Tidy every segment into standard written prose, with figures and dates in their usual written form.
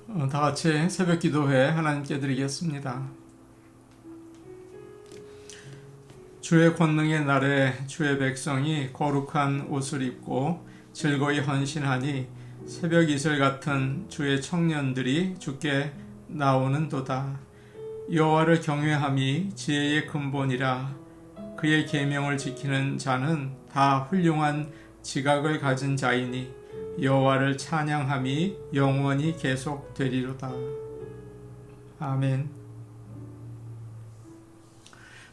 다 같이 새벽 기도회 하나님께 드리겠습니다. 주의 권능의 날에 주의 백성이 거룩한 옷을 입고 즐거이 헌신하니 새벽 이슬 같은 주의 청년들이 주께 나오는도다. 여호와를 경외함이 지혜의 근본이라. 그의 계명을 지키는 자는 다 훌륭한 지각을 가진 자이니 여호와를 찬양함이 영원히 계속되리로다. 아멘.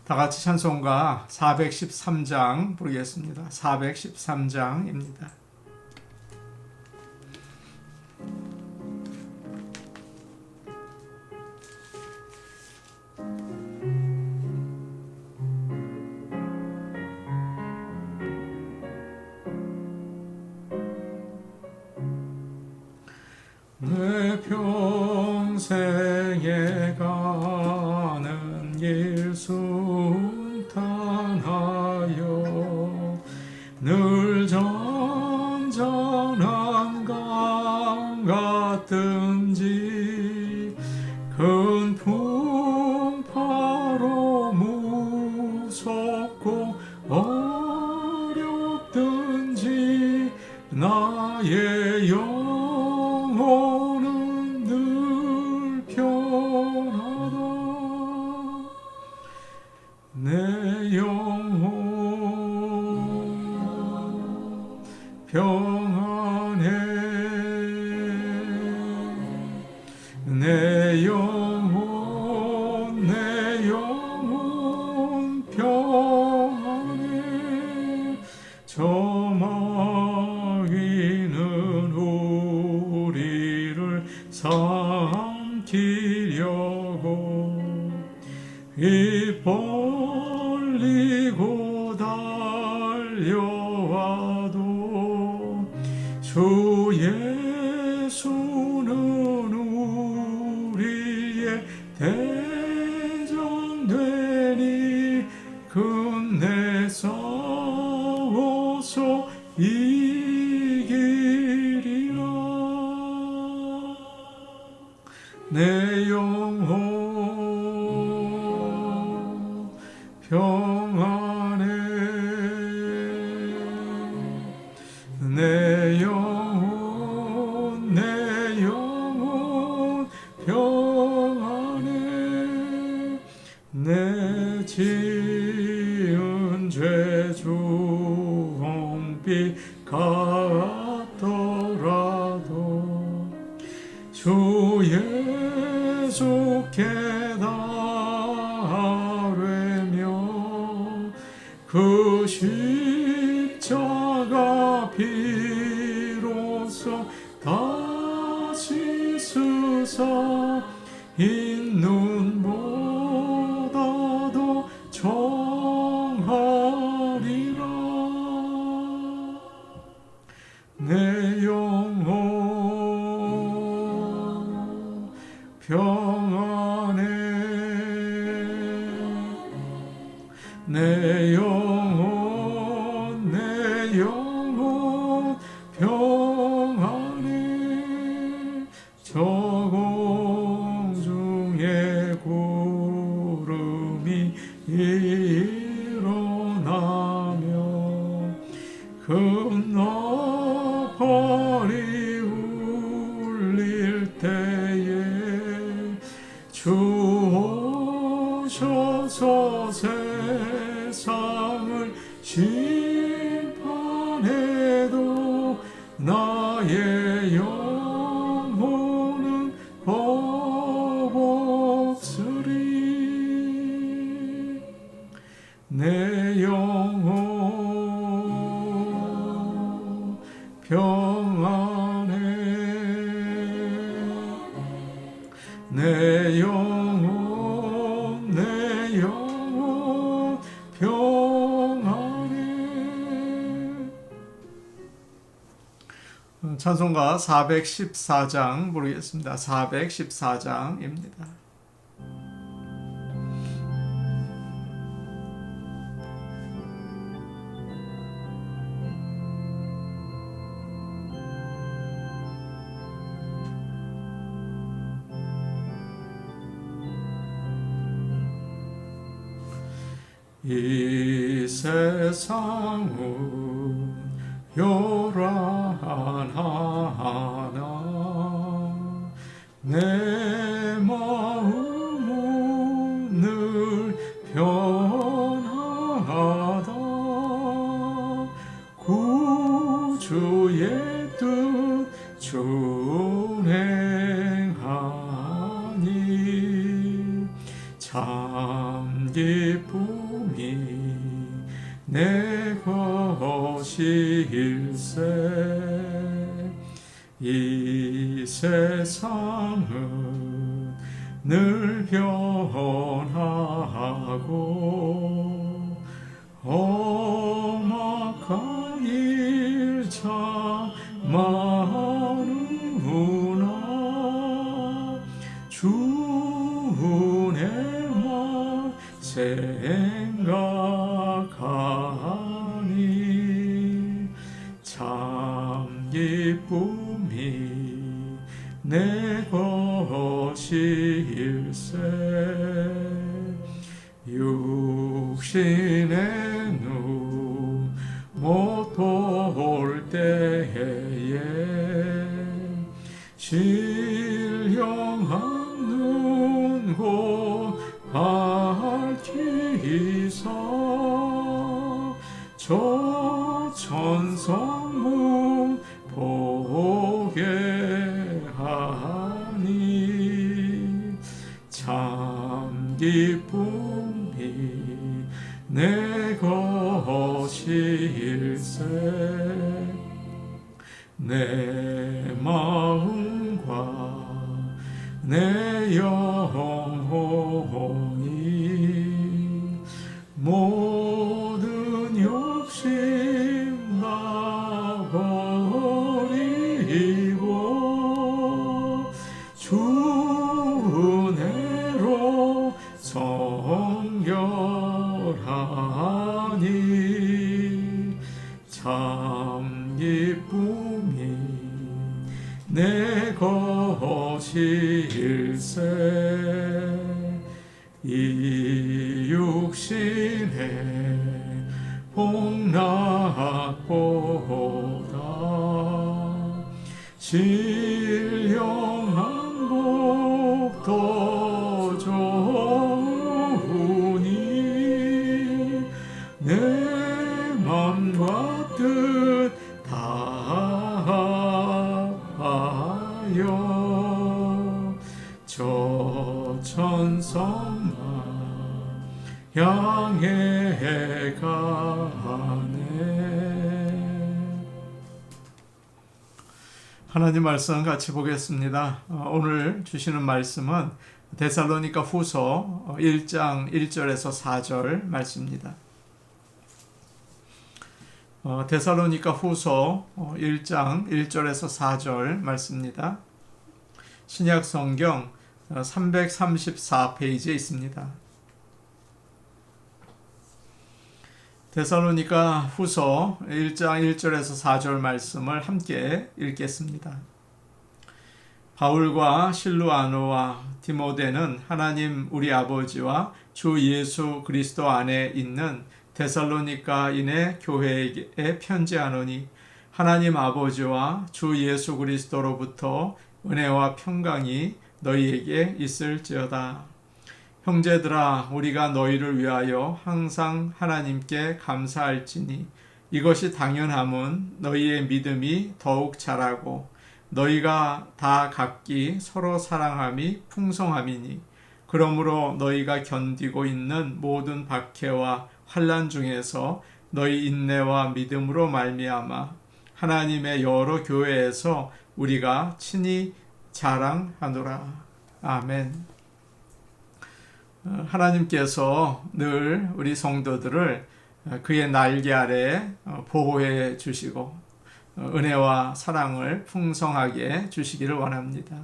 다 같이 찬송가 413장 부르겠습니다. 413장입니다. 내 평생에 가는 길 순탄하여 늘 잔잔한 강 같든지 큰 풍파로 무섭고 어렵든지 나의 영혼은 늘 편하다. 내 영혼 평안해. 내 영혼 평안해. 저 마귀는 우리를 삼키려고 입 벌리고 달려와도 주 예수는 우리의 대장되니 끝내 싸워서 이기리라. 내 영혼 평안해. 내 영혼 평안해. 내 지은 죄 주홍빛 같더라도 주 예수께 달되며 그 십자가 비로소 다시 쓰사 있는 보다도 정하리라. 내 영혼 평안해. 내 영혼 평안해. 저 공중에 구름이 일어나며 큰 나팔이 울릴 때에 주 오셔서 세상을 심판해도 나의 영혼은 법 없으리. 내 영혼 평안해. 내 영혼 평안해. 찬송가 414장 부르겠습니다. 414장입니다. 이 세상은 요란하나 내 마음은 늘 편하다 구주의 뜻 준행하니 참 기쁨이 내 것일세 이 세상은 늘 변하고 험악한 일 참 많으나 주의 말 생각하니 참 기쁨이 내 것일세 육신의 눈 못 볼 때에 신령한 눈 곧 밝히사 저 천성문 보게 하니 참 기쁨이 내 것일세 내 마음과 내 영혼이 모든 욕심 다 버리고 주 은혜로 성결하니 참 기쁨이 내 것일세 이 육신의 복락보다 신령한 복 더 좋으니 내 맘과 뜻 다하여 저 천성만 향해 가네. 하나님 말씀 같이 보겠습니다. 오늘 주시는 말씀은 데살로니가 후서 1장 1절에서 4절 말씀입니다. 데살로니가 후서 1장 1절에서 4절 말씀입니다. 신약 성경 334페이지에 있습니다. 데살로니가 후서 1장 1절에서 4절 말씀을 함께 읽겠습니다. 바울과 실루아노와 디모데는 하나님 우리 아버지와 주 예수 그리스도 안에 있는 데살로니가인의 교회에 편지하노니 하나님 아버지와 주 예수 그리스도로부터 은혜와 평강이 너희에게 있을지어다. 형제들아, 우리가 너희를 위하여 항상 하나님께 감사할지니 이것이 당연함은 너희의 믿음이 더욱 자라고 너희가 다 각기 서로 사랑함이 풍성함이니 그러므로 너희가 견디고 있는 모든 박해와 환난 중에서 너희 인내와 믿음으로 말미암아 하나님의 여러 교회에서 우리가 친히 자랑하노라. 아멘. 하나님께서 늘 우리 성도들을 그의 날개 아래 보호해 주시고 은혜와 사랑을 풍성하게 주시기를 원합니다.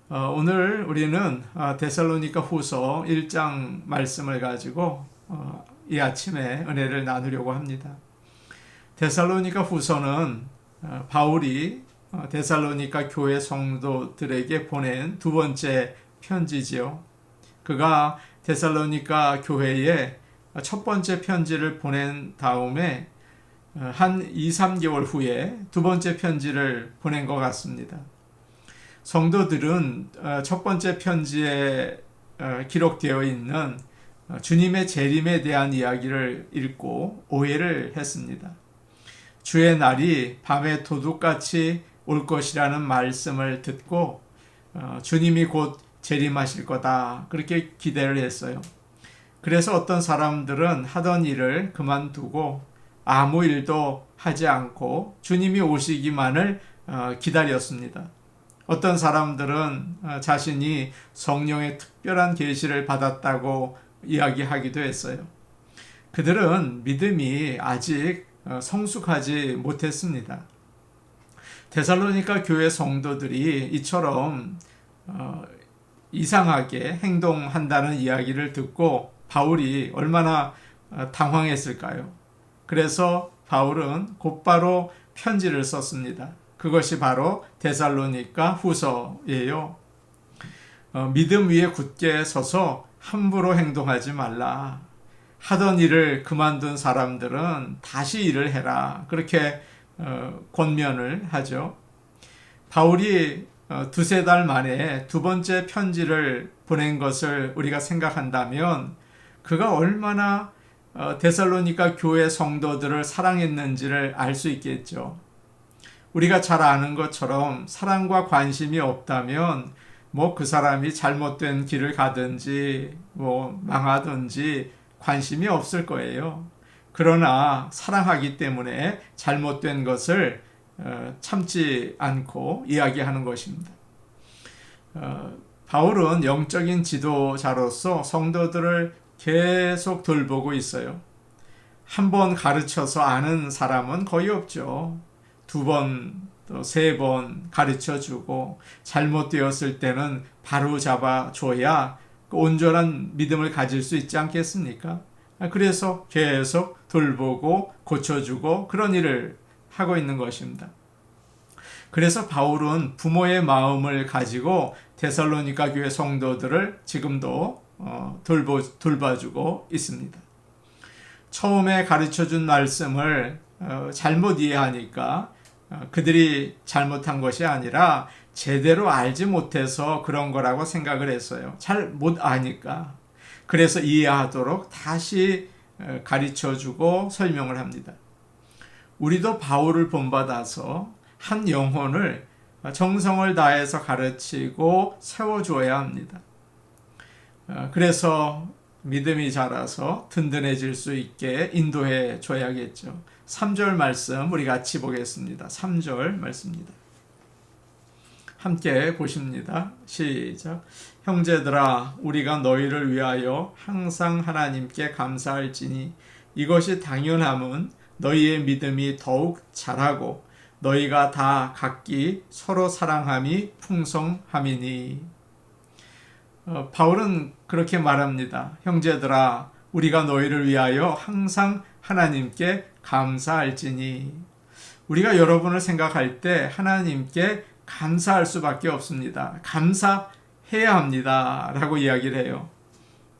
오늘 우리는 데살로니가 후서 1장 말씀을 가지고 이 아침에 은혜를 나누려고 합니다. 데살로니가 후서는 바울이 데살로니가 교회 성도들에게 보낸 두 번째 편지지요. 그가 데살로니가 교회에 첫 번째 편지를 보낸 다음에 한 2, 3개월 후에 두 번째 편지를 보낸 것 같습니다. 성도들은 첫 번째 편지에 기록되어 있는 주님의 재림에 대한 이야기를 읽고 오해를 했습니다. 주의 날이 밤에 도둑같이 올 것이라는 말씀을 듣고 주님이 곧 재림하실 거다 그렇게 기대를 했어요. 그래서 어떤 사람들은 하던 일을 그만두고 아무 일도 하지 않고 주님이 오시기만을 기다렸습니다. 어떤 사람들은 자신이 성령의 특별한 계시를 받았다고 이야기하기도 했어요. 그들은 믿음이 아직 성숙하지 못했습니다. 데살로니가 교회 성도들이 이처럼 이상하게 행동한다는 이야기를 듣고 바울이 얼마나 당황했을까요? 그래서 바울은 곧바로 편지를 썼습니다. 그것이 바로 데살로니가 후서예요. 믿음 위에 굳게 서서 함부로 행동하지 말라. 하던 일을 그만둔 사람들은 다시 일을 해라. 그렇게 권면을 하죠. 바울이 두세 달 만에 두 번째 편지를 보낸 것을 우리가 생각한다면 그가 얼마나 데살로니가 교회 성도들을 사랑했는지를 알 수 있겠죠. 우리가 잘 아는 것처럼 사랑과 관심이 없다면 그 사람이 잘못된 길을 가든지 망하든지 관심이 없을 거예요. 그러나 사랑하기 때문에 잘못된 것을 참지 않고 이야기하는 것입니다. 바울은 영적인 지도자로서 성도들을 계속 돌보고 있어요. 한 번 가르쳐서 아는 사람은 거의 없죠. 두 번, 또 세 번 가르쳐주고 잘못되었을 때는 바로 잡아줘야 온전한 믿음을 가질 수 있지 않겠습니까? 그래서 계속 돌보고 고쳐주고 그런 일을 하고 있는 것입니다. 그래서 바울은 부모의 마음을 가지고 데살로니가 교회 성도들을 지금도 돌봐주고 있습니다. 처음에 가르쳐준 말씀을 잘못 이해하니까 그들이 잘못한 것이 아니라 제대로 알지 못해서 그런 거라고 생각을 했어요. 잘 못 아니까. 그래서 이해하도록 다시 가르쳐주고 설명을 합니다. 우리도 바울을 본받아서 한 영혼을 정성을 다해서 가르치고 세워줘야 합니다. 그래서 믿음이 자라서 든든해질 수 있게 인도해 줘야겠죠. 3절 말씀 우리 같이 보겠습니다. 3절 말씀입니다. 함께 보십니다. 시작. 형제들아 우리가 너희를 위하여 항상 하나님께 감사할지니 이것이 당연함은 너희의 믿음이 더욱 자라고 너희가 다 각기 서로 사랑함이 풍성함이니. 바울은 그렇게 말합니다. 형제들아 우리가 너희를 위하여 항상 하나님께 감사할지니. 우리가 여러분을 생각할 때 하나님께 감사할 수밖에 없습니다. 감사해야 합니다 라고 이야기를 해요.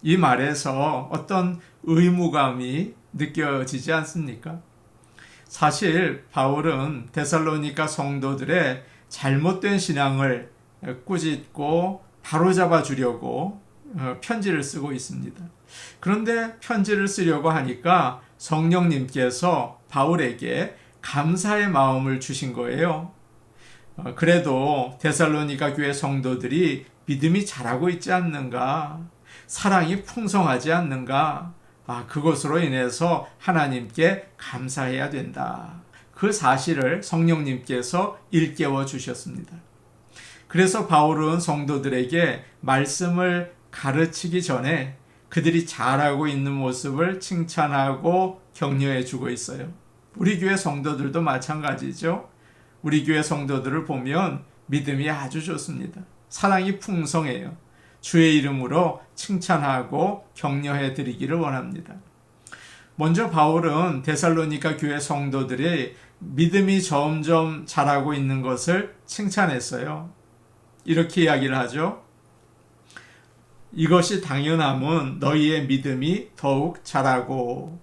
이 말에서 어떤 의무감이 느껴지지 않습니까? 사실 바울은 데살로니가 성도들의 잘못된 신앙을 꾸짖고 바로잡아 주려고 편지를 쓰고 있습니다. 그런데 편지를 쓰려고 하니까 성령님께서 바울에게 감사의 마음을 주신 거예요. 그래도 데살로니가 교회 성도들이 믿음이 자라고 있지 않는가? 사랑이 풍성하지 않는가? 그것으로 인해서 하나님께 감사해야 된다. 그 사실을 성령님께서 일깨워 주셨습니다. 그래서 바울은 성도들에게 말씀을 가르치기 전에 그들이 잘하고 있는 모습을 칭찬하고 격려해 주고 있어요. 우리 교회 성도들도 마찬가지죠. 우리 교회 성도들을 보면 믿음이 아주 좋습니다. 사랑이 풍성해요. 주의 이름으로 칭찬하고 격려해 드리기를 원합니다. 먼저 바울은 데살로니가 교회 성도들이 믿음이 점점 자라고 있는 것을 칭찬했어요. 이렇게 이야기를 하죠. 이것이 당연함은 너희의 믿음이 더욱 자라고,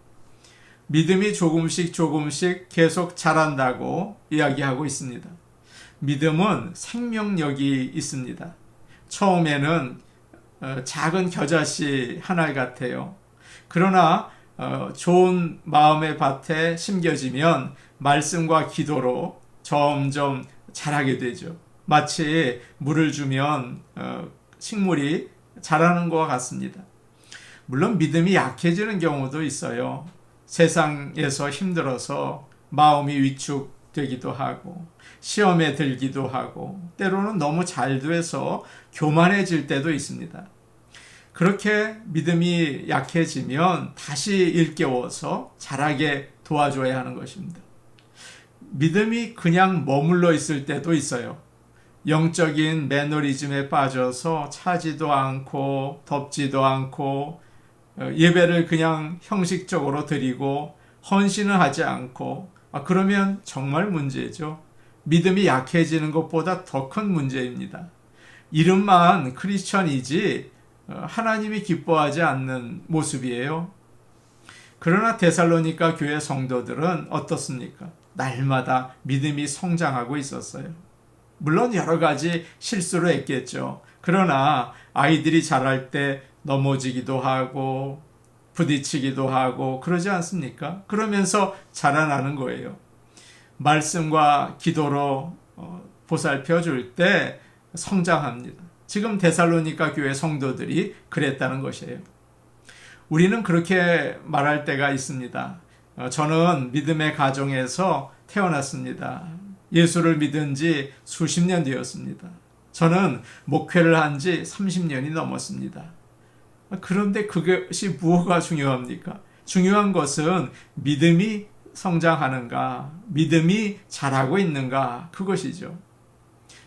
믿음이 조금씩 계속 자란다고 이야기하고 있습니다. 믿음은 생명력이 있습니다. 처음에는 작은 겨자씨 하나 같아요. 그러나 좋은 마음의 밭에 심겨지면 말씀과 기도로 점점 자라게 되죠. 마치 물을 주면 식물이 자라는 것과 같습니다. 물론 믿음이 약해지는 경우도 있어요. 세상에서 힘들어서 마음이 위축되기도 하고 시험에 들기도 하고 때로는 너무 잘 돼서 교만해질 때도 있습니다. 그렇게 믿음이 약해지면 다시 일깨워서 자라게 도와줘야 하는 것입니다. 믿음이 그냥 머물러 있을 때도 있어요. 영적인 매너리즘에 빠져서 차지도 않고 덥지도 않고 예배를 그냥 형식적으로 드리고 헌신을 하지 않고 그러면 정말 문제죠. 믿음이 약해지는 것보다 더 큰 문제입니다. 이름만 크리스천이지 하나님이 기뻐하지 않는 모습이에요. 그러나 데살로니가 교회 성도들은 어떻습니까? 날마다 믿음이 성장하고 있었어요. 물론 여러 가지 실수를 했겠죠. 그러나 아이들이 자랄 때 넘어지기도 하고 부딪히기도 하고 그러지 않습니까? 그러면서 자라나는 거예요. 말씀과 기도로 보살펴 줄 때 성장합니다. 지금 데살로니가 교회 성도들이 그랬다는 것이에요. 우리는 그렇게 말할 때가 있습니다. 저는 믿음의 가정에서 태어났습니다. 예수를 믿은 지 수십 년 되었습니다. 저는 목회를 한 지 30년이 넘었습니다. 그런데 그것이 무엇가 중요합니까? 중요한 것은 믿음이 성장하는가, 믿음이 자라고 있는가, 그것이죠.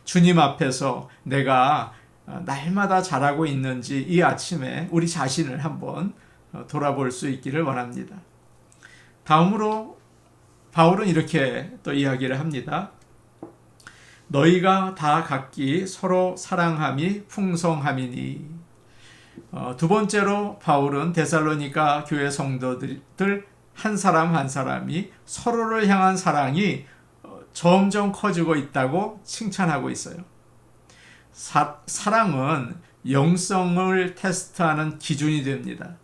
주님 앞에서 내가 날마다 자라고 있는지 이 아침에 우리 자신을 한번 돌아볼 수 있기를 원합니다. 다음으로 바울은 이렇게 또 이야기를 합니다. 너희가 다 각기 서로 사랑함이 풍성함이니. 두 번째로 바울은 데살로니가 교회 성도들 한 사람 한 사람이 서로를 향한 사랑이 점점 커지고 있다고 칭찬하고 있어요. 사랑은 영성을 테스트하는 기준이 됩니다.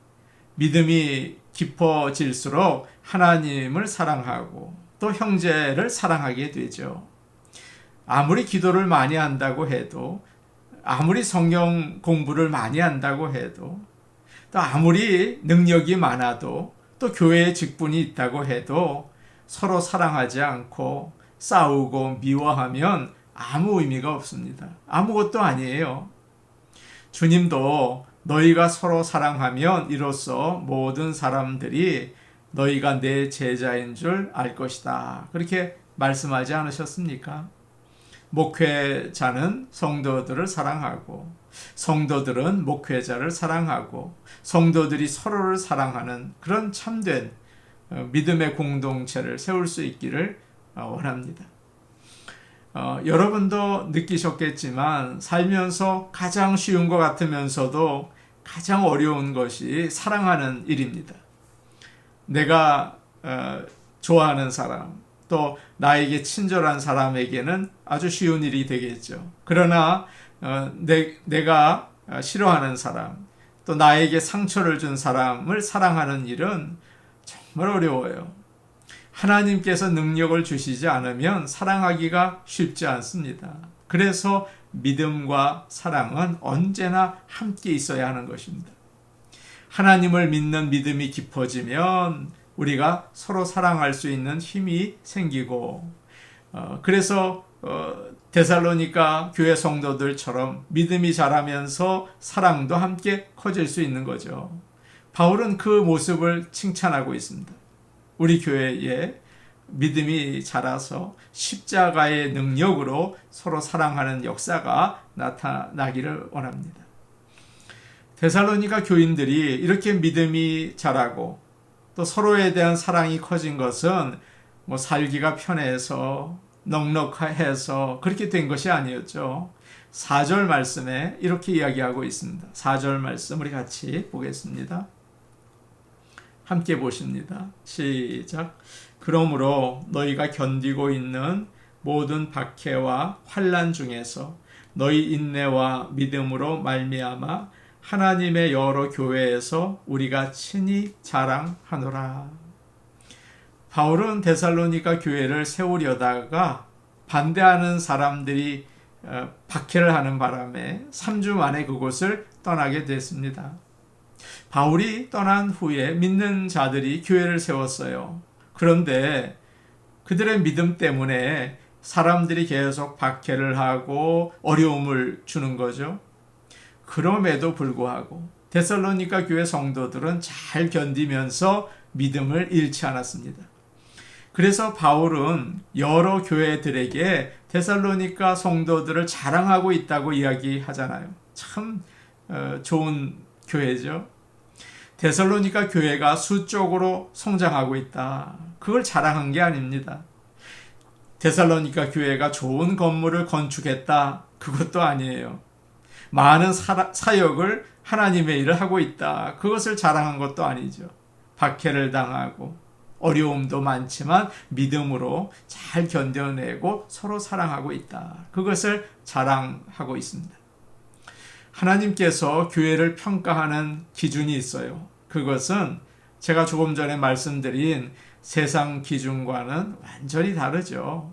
믿음이 깊어질수록 하나님을 사랑하고 또 형제를 사랑하게 되죠. 아무리 기도를 많이 한다고 해도, 아무리 성경 공부를 많이 한다고 해도, 또 아무리 능력이 많아도, 또 교회에 직분이 있다고 해도 서로 사랑하지 않고 싸우고 미워하면 아무 의미가 없습니다. 아무것도 아니에요. 주님도 너희가 서로 사랑하면 이로써 모든 사람들이 너희가 내 제자인 줄 알 것이다. 그렇게 말씀하지 않으셨습니까? 목회자는 성도들을 사랑하고 성도들은 목회자를 사랑하고 성도들이 서로를 사랑하는 그런 참된 믿음의 공동체를 세울 수 있기를 원합니다. 여러분도 느끼셨겠지만 살면서 가장 쉬운 것 같으면서도 가장 어려운 것이 사랑하는 일입니다. 내가 좋아하는 사람, 또 나에게 친절한 사람에게는 아주 쉬운 일이 되겠죠. 그러나 내가 싫어하는 사람, 또 나에게 상처를 준 사람을 사랑하는 일은 정말 어려워요. 하나님께서 능력을 주시지 않으면 사랑하기가 쉽지 않습니다. 그래서 믿음과 사랑은 언제나 함께 있어야 하는 것입니다. 하나님을 믿는 믿음이 깊어지면 우리가 서로 사랑할 수 있는 힘이 생기고, 그래서 데살로니가 교회 성도들처럼 믿음이 자라면서 사랑도 함께 커질 수 있는 거죠. 바울은 그 모습을 칭찬하고 있습니다. 우리 교회에 믿음이 자라서 십자가의 능력으로 서로 사랑하는 역사가 나타나기를 원합니다. 데살로니가 교인들이 이렇게 믿음이 자라고 또 서로에 대한 사랑이 커진 것은 살기가 편해서 넉넉해서 그렇게 된 것이 아니었죠. 4절 말씀에 이렇게 이야기하고 있습니다. 4절 말씀 우리 같이 보겠습니다. 함께 보십니다. 시작. 그러므로 너희가 견디고 있는 모든 박해와 환난 중에서 너희 인내와 믿음으로 말미암아 하나님의 여러 교회에서 우리가 친히 자랑하노라. 바울은 데살로니가 교회를 세우려다가 반대하는 사람들이 박해를 하는 바람에 3주 만에 그곳을 떠나게 됐습니다. 바울이 떠난 후에 믿는 자들이 교회를 세웠어요. 그런데 그들의 믿음 때문에 사람들이 계속 박해를 하고 어려움을 주는 거죠. 그럼에도 불구하고 데살로니가 교회 성도들은 잘 견디면서 믿음을 잃지 않았습니다. 그래서 바울은 여러 교회들에게 데살로니가 성도들을 자랑하고 있다고 이야기하잖아요. 참 좋은 교회죠. 데살로니가 교회가 수적으로 성장하고 있다. 그걸 자랑한 게 아닙니다. 데살로니가 교회가 좋은 건물을 건축했다. 그것도 아니에요. 많은 사역을 하나님의 일을 하고 있다. 그것을 자랑한 것도 아니죠. 박해를 당하고 어려움도 많지만 믿음으로 잘 견뎌내고 서로 사랑하고 있다. 그것을 자랑하고 있습니다. 하나님께서 교회를 평가하는 기준이 있어요. 그것은 제가 조금 전에 말씀드린 세상 기준과는 완전히 다르죠.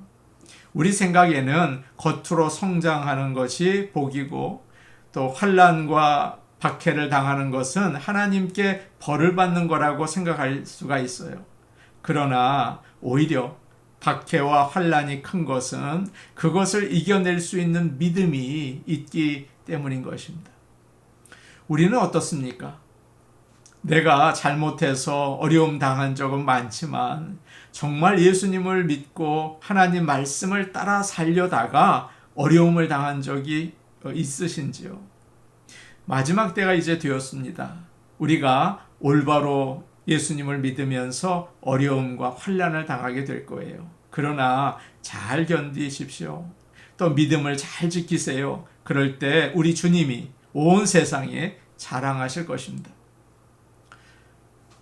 우리 생각에는 겉으로 성장하는 것이 복이고 또 환난과 박해를 당하는 것은 하나님께 벌을 받는 거라고 생각할 수가 있어요. 그러나 오히려 박해와 환난이 큰 것은 그것을 이겨낼 수 있는 믿음이 있기 때문인 것입니다. 우리는 어떻습니까? 내가 잘못해서 어려움 당한 적은 많지만 정말 예수님을 믿고 하나님 말씀을 따라 살려다가 어려움을 당한 적이 있으신지요? 마지막 때가 이제 되었습니다. 우리가 올바로 예수님을 믿으면서 어려움과 환난을 당하게 될 거예요. 그러나 잘 견디십시오. 또 믿음을 잘 지키세요. 그럴 때 우리 주님이 온 세상에 자랑하실 것입니다.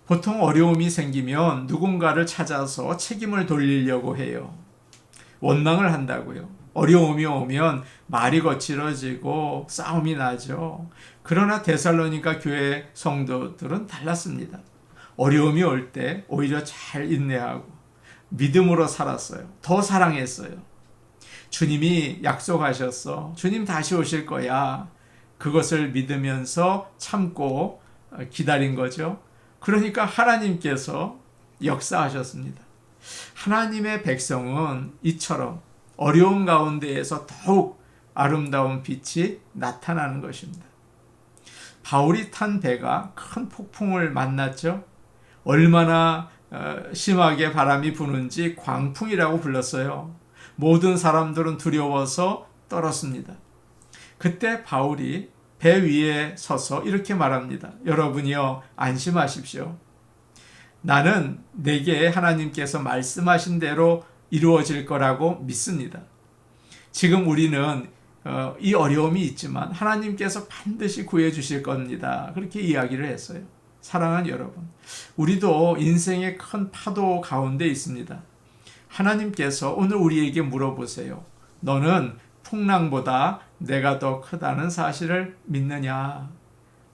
보통 어려움이 생기면 누군가를 찾아서 책임을 돌리려고 해요. 원망을 한다고요. 어려움이 오면 말이 거칠어지고 싸움이 나죠. 그러나 데살로니가 교회 성도들은 달랐습니다. 어려움이 올 때 오히려 잘 인내하고 믿음으로 살았어요. 더 사랑했어요. 주님이 약속하셨어. 주님 다시 오실 거야. 그것을 믿으면서 참고 기다린 거죠. 그러니까 하나님께서 역사하셨습니다. 하나님의 백성은 이처럼 어려운 가운데에서 더욱 아름다운 빛이 나타나는 것입니다. 바울이 탄 배가 큰 폭풍을 만났죠. 얼마나 심하게 바람이 부는지 광풍이라고 불렀어요. 모든 사람들은 두려워서 떨었습니다. 그때 바울이 배 위에 서서 이렇게 말합니다. 여러분이요, 안심하십시오. 나는 내게 하나님께서 말씀하신 대로 이루어질 거라고 믿습니다. 지금 우리는 이 어려움이 있지만 하나님께서 반드시 구해주실 겁니다. 그렇게 이야기를 했어요. 사랑하는 여러분, 우리도 인생의 큰 파도 가운데 있습니다. 하나님께서 오늘 우리에게 물어보세요. 너는 풍랑보다 내가 더 크다는 사실을 믿느냐?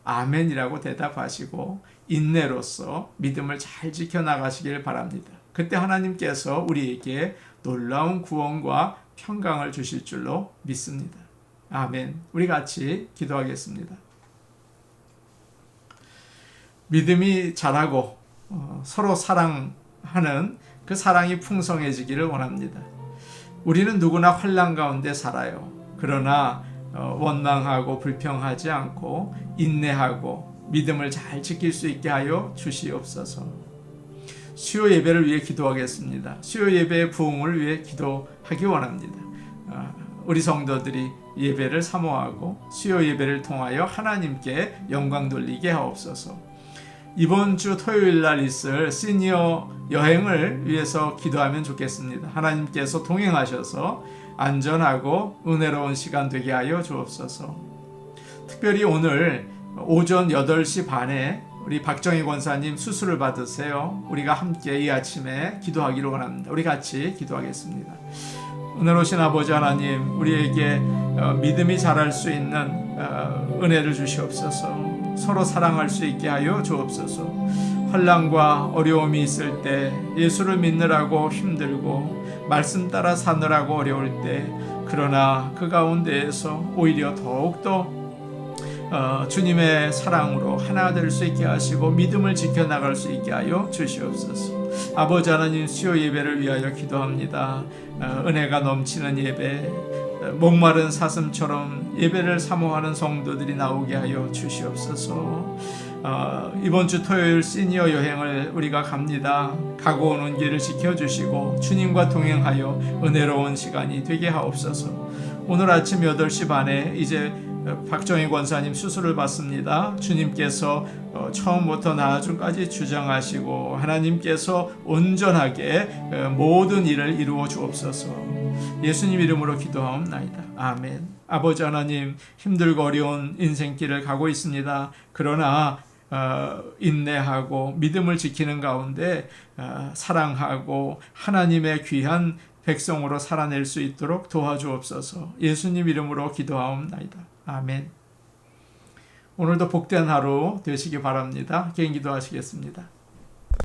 아멘이라고 대답하시고 인내로서 믿음을 잘 지켜나가시길 바랍니다. 그때 하나님께서 우리에게 놀라운 구원과 평강을 주실 줄로 믿습니다. 아멘. 우리 같이 기도하겠습니다. 믿음이 자라고 서로 사랑하는 그 사랑이 풍성해지기를 원합니다. 우리는 누구나 환난 가운데 살아요. 그러나 원망하고 불평하지 않고 인내하고 믿음을 잘 지킬 수 있게 하여 주시옵소서. 수요 예배를 위해 기도하겠습니다. 수요 예배의 부흥을 위해 기도하기 원합니다. 우리 성도들이 예배를 사모하고 수요 예배를 통하여 하나님께 영광 돌리게 하옵소서. 이번 주 토요일 날 있을 시니어 여행을 위해서 기도하면 좋겠습니다. 하나님께서 동행하셔서 안전하고 은혜로운 시간 되게 하여 주옵소서. 특별히 오늘 오전 8시 반에 우리 박정희 권사님 수술을 받으세요. 우리가 함께 이 아침에 기도하기로 원합니다. 우리 같이 기도하겠습니다. 은혜로우신 아버지 하나님, 우리에게 믿음이 자랄 수 있는 은혜를 주시옵소서. 서로 사랑할 수 있게 하여 주옵소서. 환난과 어려움이 있을 때, 예수를 믿느라고 힘들고 말씀 따라 사느라고 어려울 때, 그러나 그 가운데에서 오히려 더욱더 주님의 사랑으로 하나 될 수 있게 하시고 믿음을 지켜나갈 수 있게 하여 주시옵소서. 아버지 하나님, 수요 예배를 위하여 기도합니다. 은혜가 넘치는 예배, 목마른 사슴처럼 예배를 사모하는 성도들이 나오게 하여 주시옵소서. 이번 주 토요일 시니어 여행을 우리가 갑니다. 가고 오는 길을 지켜주시고 주님과 동행하여 은혜로운 시간이 되게 하옵소서. 오늘 아침 8시 반에 이제 박정희 권사님 수술을 받습니다. 주님께서 처음부터 나중까지 주장하시고 하나님께서 온전하게 모든 일을 이루어 주옵소서. 예수님 이름으로 기도하옵나이다. 아멘. 아버지 하나님, 힘들고 어려운 인생길을 가고 있습니다. 그러나 인내하고 믿음을 지키는 가운데 사랑하고 하나님의 귀한 백성으로 살아낼 수 있도록 도와주옵소서. 예수님 이름으로 기도하옵나이다. 아멘. 오늘도 복된 하루 되시기 바랍니다. 개인 기도하시겠습니다.